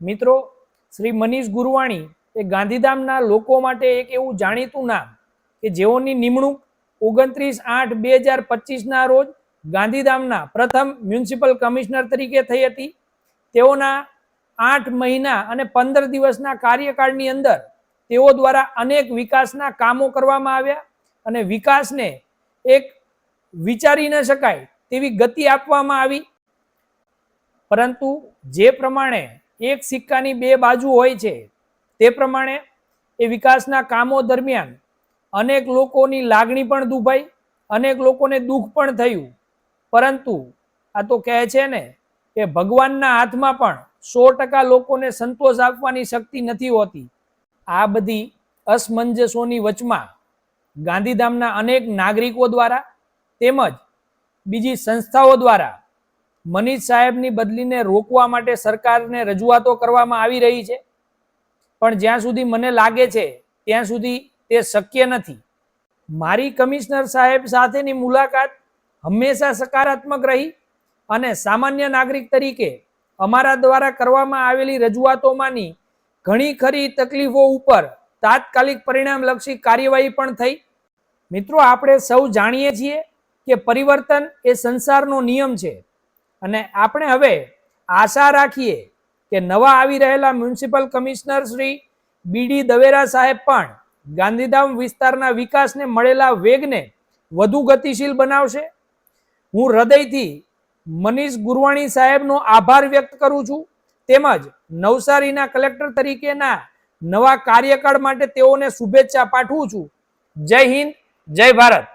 મિત્રો, શ્રી મનીષ ગુરવાણી એ ગાંધીધામના લોકો માટે એક એવું જાણીતું નામ કે જેઓની નિમણૂક 29/8/2025 રોજ ગાંધીધામના પ્રથમ મ્યુનિસિપલ કમિશનર તરીકે થઈ હતી। તેઓના 8 મહિના અને 15 દિવસના કાર્યકાળની અંદર તેઓ દ્વારા અનેક વિકાસના કામો કરવામાં આવ્યા અને વિકાસને એક વિચારી ન શકાય તેવી ગતિ આપવામાં આવી। પરંતુ જે પ્રમાણે એક સિક્કાની બે બાજુ હોય છે તે પ્રમાણે એ વિકાસના કામો દરમિયાન અનેક લોકોની લાગણી પણ દુભાઈ, અનેક લોકોને દુઃખ પણ થયું। પરંતુ આ તો કહે છે ને કે ભગવાનના હાથમાં પણ 100% લોકોને સંતોષ આપવાની શક્તિ નથી હોતી। આ બધી અસમંજસોની વચમાં ગાંધીધામના અનેક નાગરિકો દ્વારા તેમજ બીજી સંસ્થાઓ દ્વારા મનીષ સાહેબની બદલીને રોકવા માટે સરકારને રજૂઆતો કરવામાં આવી રહી છે, પણ જ્યાં સુધી મને લાગે છે ત્યાં સુધી તે શક્ય નથી। મારી કમિશનર સાહેબ સાથેની મુલાકાત હંમેશા સકારાત્મક રહી અને સામાન્ય નાગરિક તરીકે અમારા દ્વારા કરવામાં આવેલી રજૂઆતોમાંની ઘણી ખરી તકલીફો ઉપર તાત્કાલિક પરિણામલક્ષી કાર્યવાહી પણ થઈ। મિત્રો, આપણે સૌ જાણીએ છીએ કે પરિવર્તન એ સંસારનો નિયમ છે અને આપણે હવે આશા રાખીએ કે નવા આવી રહેલા મ્યુનિસિપલ કમિશનર શ્રી BD દવેરા સાહેબ પણ ગાંધીધામ વિસ્તારના વિકાસને મળેલા વેગને વધુ ગતિશીલ બનાવશે। હું હૃદયથી મનીષ ગુરવાણી સાહેબનો આભાર વ્યક્ત કરું છું, તેમજ નવસારીના કલેક્ટર તરીકેના નવા કાર્યકાળ માટે તેઓને શુભેચ્છા પાઠવું છું। જય હિન્દ, જય ભારત।